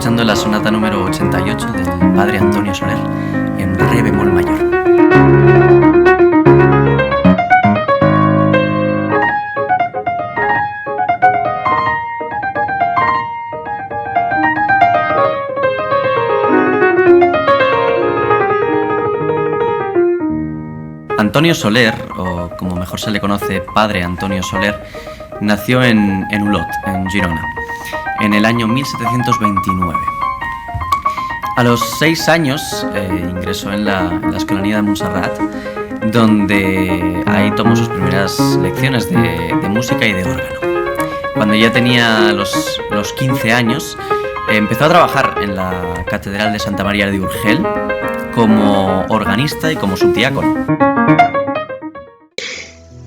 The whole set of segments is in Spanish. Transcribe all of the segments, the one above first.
escuchando la sonata número 88 del padre Antonio Soler en re bemol mayor. Antonio Soler, o como mejor se le conoce, padre Antonio Soler, nació en Olot, en Girona, en el año 1729. A los 6 años ingresó en la Escolanía de Montserrat, donde ahí tomó sus primeras lecciones de música y de órgano. Cuando ya tenía los 15 años, empezó a trabajar en la Catedral de Santa María de Urgell como organista y como subdiácono.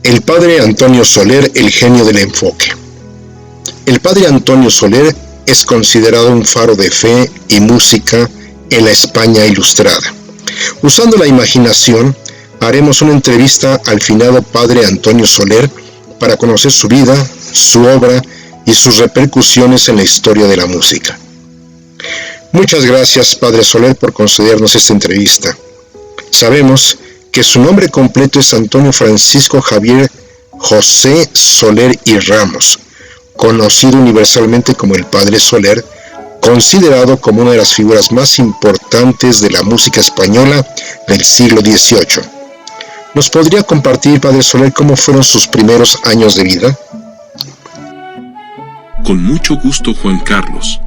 El padre Antonio Soler, el genio del enfoque. El padre Antonio Soler es considerado un faro de fe y música en la España ilustrada. Usando la imaginación, haremos una entrevista al finado padre Antonio Soler para conocer su vida, su obra y sus repercusiones en la historia de la música. Muchas gracias, padre Soler, por concedernos esta entrevista. Sabemos que su nombre completo es Antonio Francisco Javier José Soler y Ramos, conocido universalmente como el Padre Soler, considerado como una de las figuras más importantes de la música española del siglo XVIII. ¿Nos podría compartir, Padre Soler, cómo fueron sus primeros años de vida? Con mucho gusto, Juan Carlos.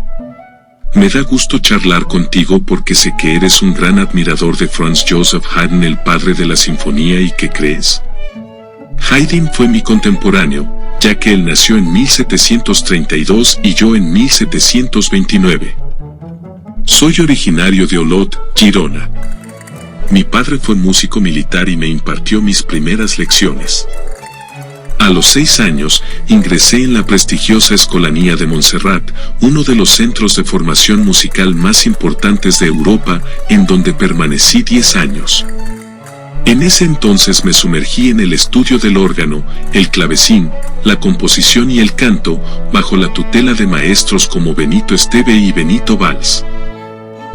Me da gusto charlar contigo porque sé que eres un gran admirador de Franz Joseph Haydn, el padre de la sinfonía, y ¿qué crees? Haydn fue mi contemporáneo, ya que él nació en 1732 y yo en 1729. Soy originario de Olot, Girona. Mi padre fue músico militar y me impartió mis primeras lecciones. A los 6 años, ingresé en la prestigiosa Escolanía de Montserrat, uno de los centros de formación musical más importantes de Europa, en donde permanecí 10 años. En ese entonces me sumergí en el estudio del órgano, el clavecín, la composición y el canto, bajo la tutela de maestros como Benito Esteve y Benito Valls.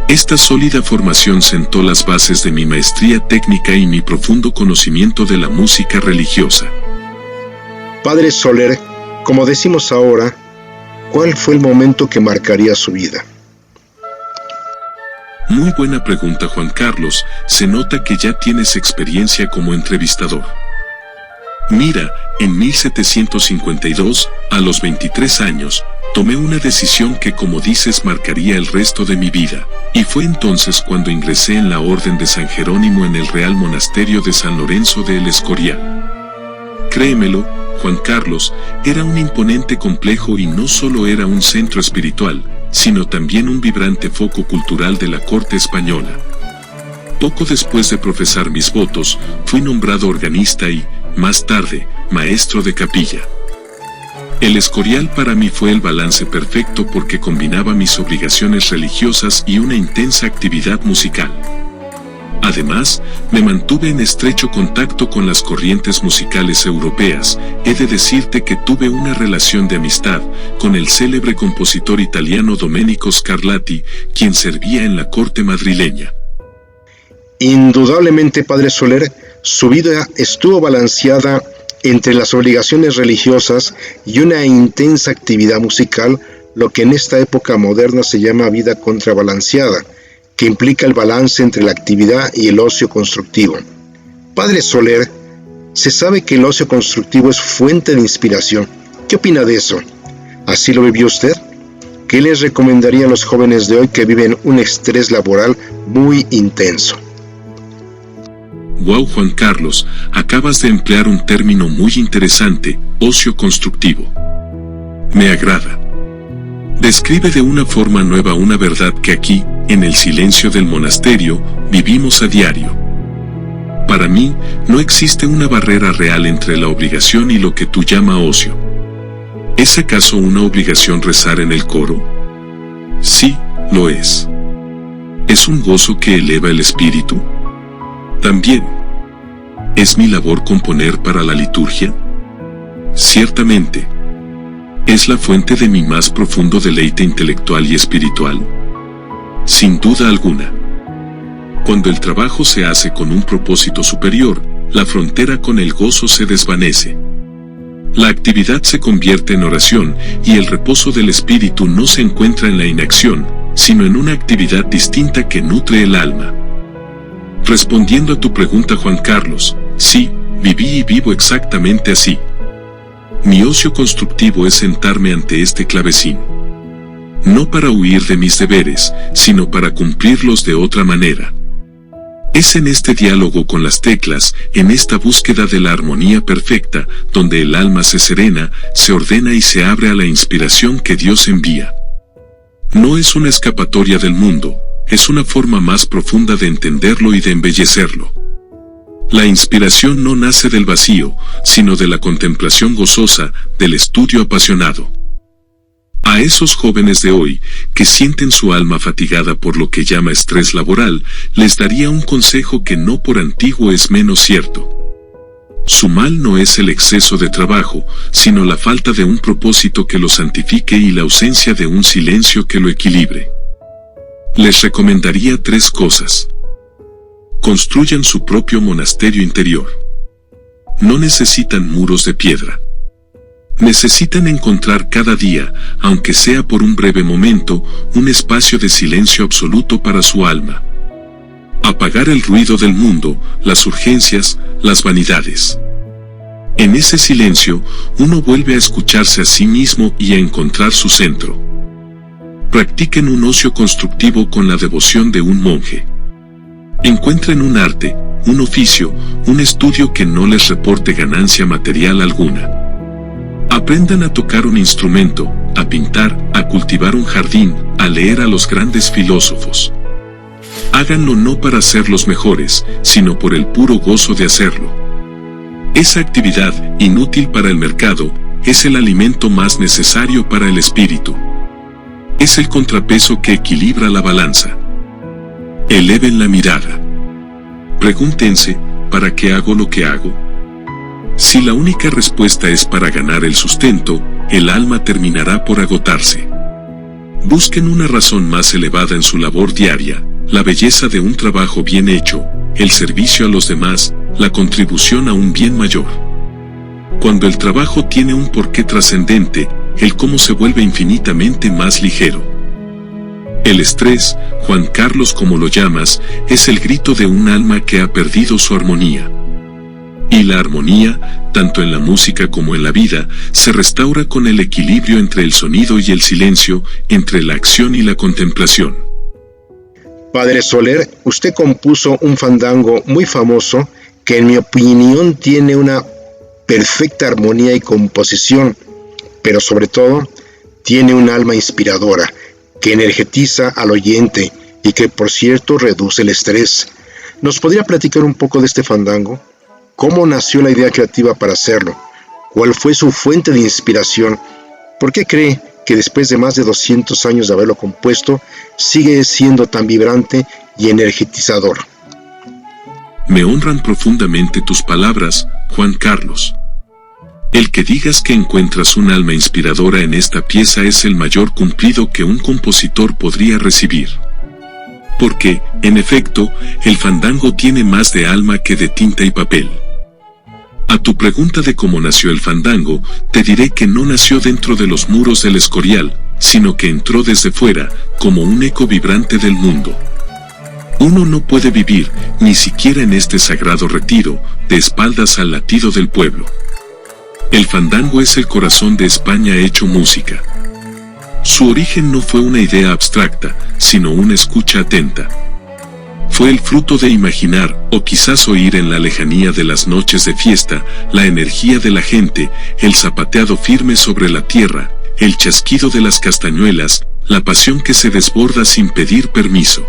Esta sólida formación sentó las bases de mi maestría técnica y mi profundo conocimiento de la música religiosa. Padre Soler, como decimos ahora, ¿cuál fue el momento que marcaría su vida? Muy buena pregunta, Juan Carlos. Se nota que ya tienes experiencia como entrevistador. Mira, en 1752, a los 23 años, tomé una decisión que, como dices, marcaría el resto de mi vida, y fue entonces cuando ingresé en la Orden de San Jerónimo en el Real Monasterio de San Lorenzo de El Escorial. Créemelo, Juan Carlos, era un imponente complejo y no solo era un centro espiritual, sino también un vibrante foco cultural de la corte española. Poco después de profesar mis votos, fui nombrado organista y, más tarde, maestro de capilla. El Escorial para mí fue el balance perfecto porque combinaba mis obligaciones religiosas y una intensa actividad musical. Además, me mantuve en estrecho contacto con las corrientes musicales europeas. He de decirte que tuve una relación de amistad con el célebre compositor italiano Domenico Scarlatti, quien servía en la corte madrileña. Indudablemente, Padre Soler, su vida estuvo balanceada entre las obligaciones religiosas y una intensa actividad musical, lo que en esta época moderna se llama vida contrabalanceada, que implica el balance entre la actividad y el ocio constructivo. Padre Soler, se sabe que el ocio constructivo es fuente de inspiración. ¿Qué opina de eso? ¿Así lo vivió usted? ¿Qué les recomendaría a los jóvenes de hoy que viven un estrés laboral muy intenso? Wow, Juan Carlos, acabas de emplear un término muy interesante, ocio constructivo. Me agrada. Describe de una forma nueva una verdad que aquí, en el silencio del monasterio, vivimos a diario. Para mí, no existe una barrera real entre la obligación y lo que tú llamas ocio. ¿Es acaso una obligación rezar en el coro? Sí, lo es. ¿Es un gozo que eleva el espíritu? También. ¿Es mi labor componer para la liturgia? Ciertamente. ¿Es la fuente de mi más profundo deleite intelectual y espiritual? sin duda alguna. Cuando el trabajo se hace con un propósito superior, la frontera con el gozo se desvanece. La actividad se convierte en oración y el reposo del espíritu no se encuentra en la inacción, sino en una actividad distinta que nutre el alma. Respondiendo a tu pregunta, Juan Carlos, sí, viví y vivo exactamente así. Mi ocio constructivo es sentarme ante este clavecín. No para huir de mis deberes, sino para cumplirlos de otra manera. Es en este diálogo con las teclas, en esta búsqueda de la armonía perfecta, donde el alma se serena, se ordena y se abre a la inspiración que Dios envía. No es una escapatoria del mundo, es una forma más profunda de entenderlo y de embellecerlo. La inspiración no nace del vacío, sino de la contemplación gozosa, del estudio apasionado. A esos jóvenes de hoy, que sienten su alma fatigada por lo que llama estrés laboral, les daría un consejo que no por antiguo es menos cierto. Su mal no es el exceso de trabajo, sino la falta de un propósito que lo santifique y la ausencia de un silencio que lo equilibre. Les recomendaría 3 cosas. Construyan su propio monasterio interior. No necesitan muros de piedra. Necesitan encontrar cada día, aunque sea por un breve momento, un espacio de silencio absoluto para su alma. Apagar el ruido del mundo, las urgencias, las vanidades. En ese silencio, uno vuelve a escucharse a sí mismo y a encontrar su centro. Practiquen un ocio constructivo con la devoción de un monje. Encuentren un arte, un oficio, un estudio que no les reporte ganancia material alguna. Aprendan a tocar un instrumento, a pintar, a cultivar un jardín, a leer a los grandes filósofos. Háganlo no para ser los mejores, sino por el puro gozo de hacerlo. Esa actividad, inútil para el mercado, es el alimento más necesario para el espíritu. Es el contrapeso que equilibra la balanza. Eleven la mirada. Pregúntense, ¿para qué hago lo que hago? Si la única respuesta es para ganar el sustento, el alma terminará por agotarse. Busquen una razón más elevada en su labor diaria, la belleza de un trabajo bien hecho, el servicio a los demás, la contribución a un bien mayor. Cuando el trabajo tiene un porqué trascendente, el cómo se vuelve infinitamente más ligero. El estrés, Juan Carlos como lo llamas, es el grito de un alma que ha perdido su armonía. Y la armonía, tanto en la música como en la vida, se restaura con el equilibrio entre el sonido y el silencio, entre la acción y la contemplación. Padre Soler, usted compuso un fandango muy famoso que en mi opinión tiene una perfecta armonía y composición, pero sobre todo tiene un alma inspiradora que energetiza al oyente y que por cierto reduce el estrés. ¿Nos podría platicar un poco de este fandango? ¿Cómo nació la idea creativa para hacerlo? ¿Cuál fue su fuente de inspiración? ¿Por qué cree que después de más de 200 años de haberlo compuesto, sigue siendo tan vibrante y energetizador? Me honran profundamente tus palabras, Juan Carlos. El que digas que encuentras un alma inspiradora en esta pieza es el mayor cumplido que un compositor podría recibir. Porque, en efecto, el fandango tiene más de alma que de tinta y papel. A tu pregunta de cómo nació el fandango, te diré que no nació dentro de los muros del Escorial, sino que entró desde fuera, como un eco vibrante del mundo. Uno no puede vivir, ni siquiera en este sagrado retiro, de espaldas al latido del pueblo. El fandango es el corazón de España hecho música. Su origen no fue una idea abstracta, sino una escucha atenta. Fue el fruto de imaginar, o quizás oír en la lejanía de las noches de fiesta, la energía de la gente, el zapateado firme sobre la tierra, el chasquido de las castañuelas, la pasión que se desborda sin pedir permiso.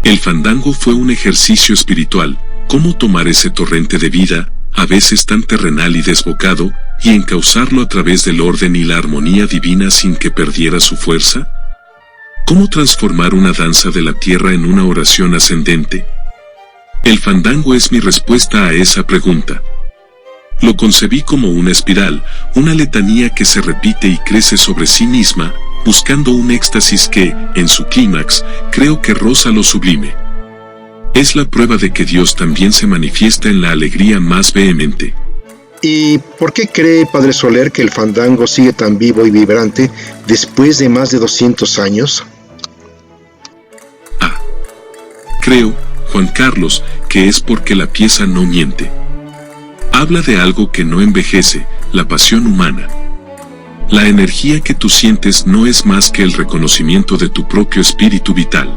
El fandango fue un ejercicio espiritual, cómo tomar ese torrente de vida, a veces tan terrenal y desbocado, y encauzarlo a través del orden y la armonía divina sin que perdiera su fuerza. ¿Cómo transformar una danza de la tierra en una oración ascendente? El fandango es mi respuesta a esa pregunta. Lo concebí como una espiral, una letanía que se repite y crece sobre sí misma, buscando un éxtasis que, en su clímax, creo que roza lo sublime. Es la prueba de que Dios también se manifiesta en la alegría más vehemente. ¿Y por qué cree, Padre Soler, que el fandango sigue tan vivo y vibrante después de más de 200 años? Creo, Juan Carlos, que es porque la pieza no miente. Habla de algo que no envejece, la pasión humana. La energía que tú sientes no es más que el reconocimiento de tu propio espíritu vital.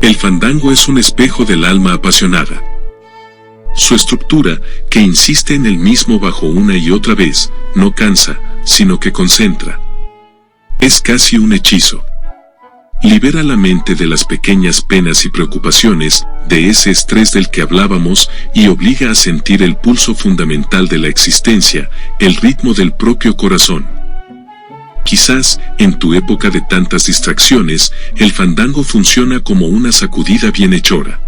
El fandango es un espejo del alma apasionada. Su estructura, que insiste en el mismo bajo una y otra vez, no cansa, sino que concentra. Es casi un hechizo. Libera la mente de las pequeñas penas y preocupaciones, de ese estrés del que hablábamos, y obliga a sentir el pulso fundamental de la existencia, el ritmo del propio corazón. Quizás, en tu época de tantas distracciones, el fandango funciona como una sacudida bienhechora.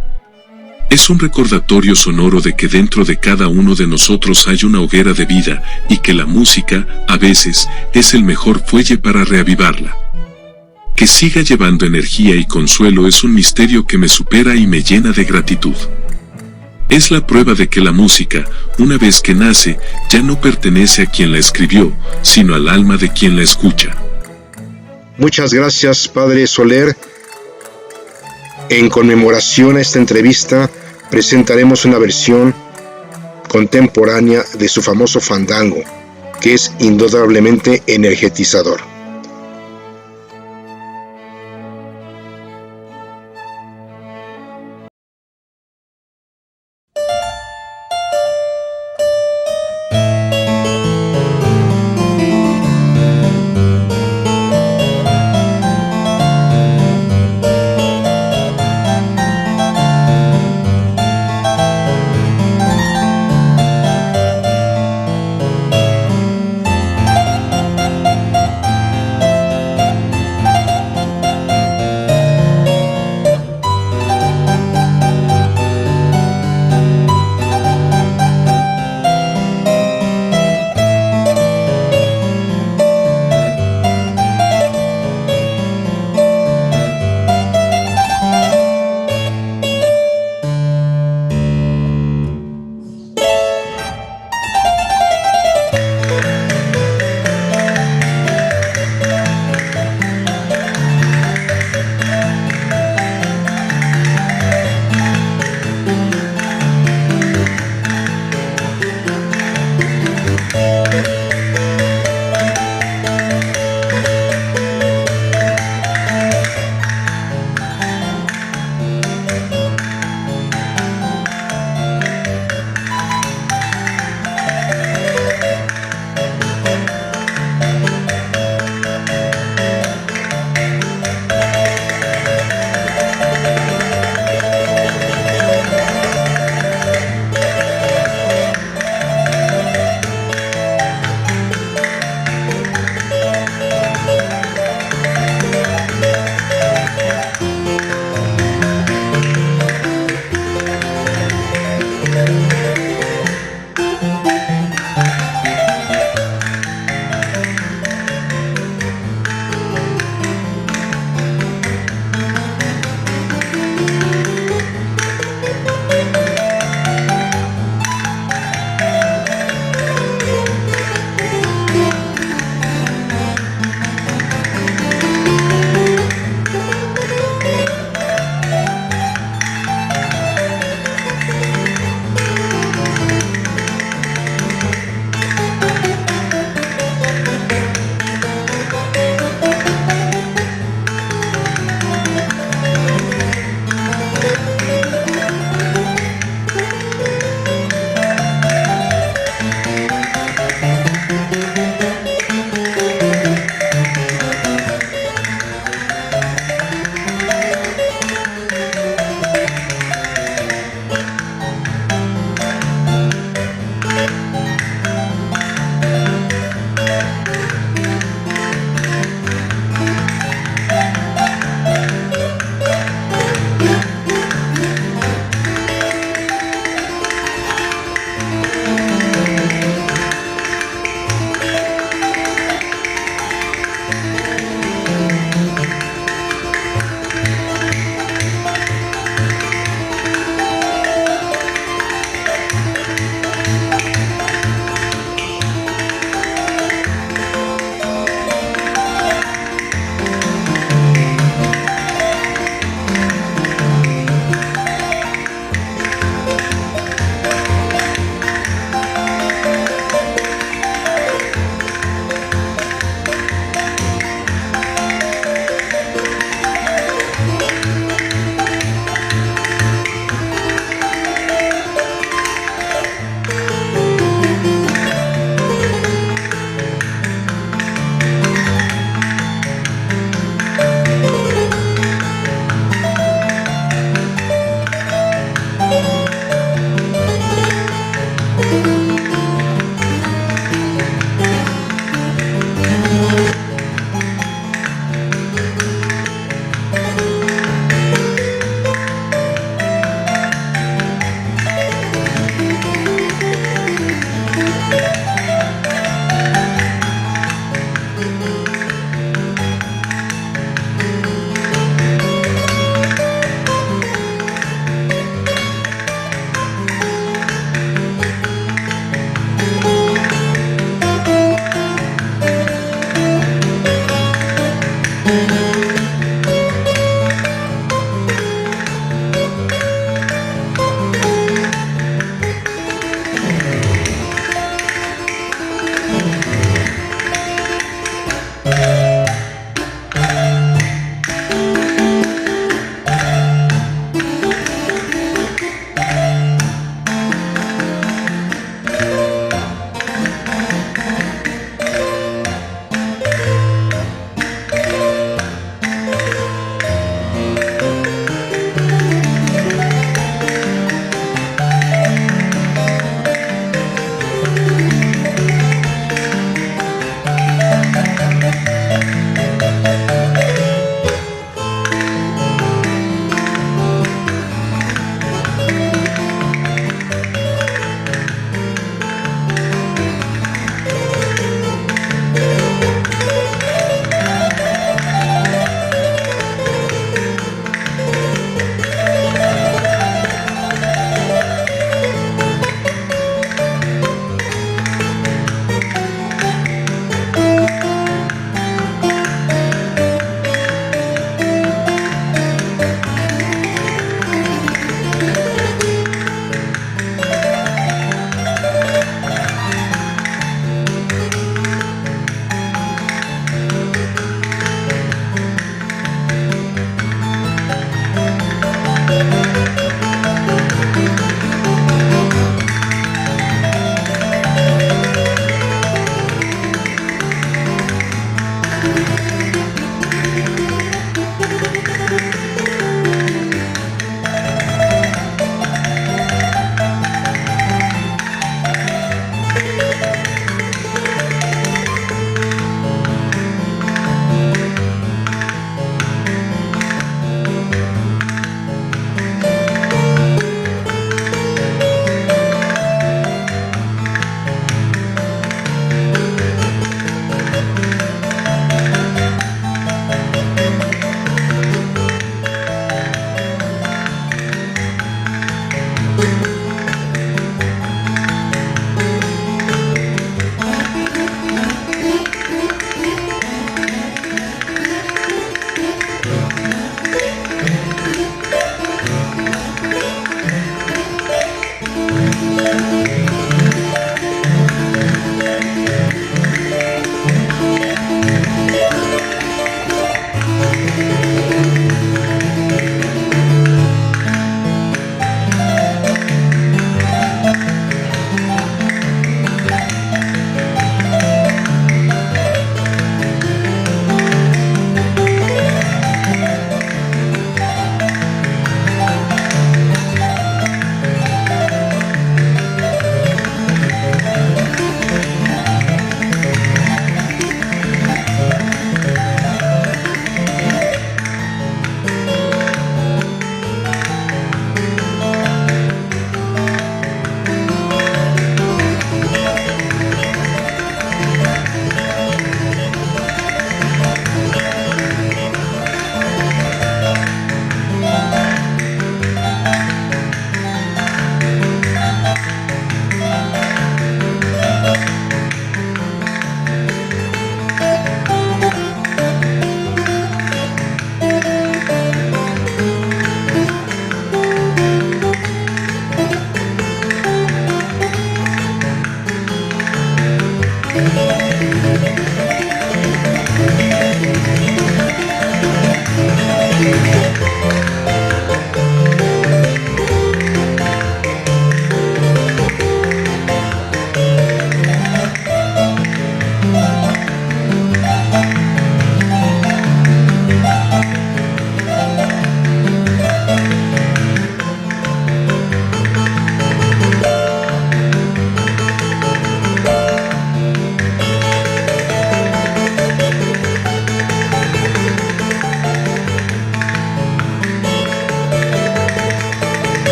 Es un recordatorio sonoro de que dentro de cada uno de nosotros hay una hoguera de vida, y que la música, a veces, es el mejor fuelle para reavivarla. Que siga llevando energía y consuelo es un misterio que me supera y me llena de gratitud. Es la prueba de que la música, una vez que nace, ya no pertenece a quien la escribió, sino al alma de quien la escucha. Muchas gracias, Padre Soler. En conmemoración a esta entrevista, presentaremos una versión contemporánea de su famoso fandango, que es indudablemente energetizador.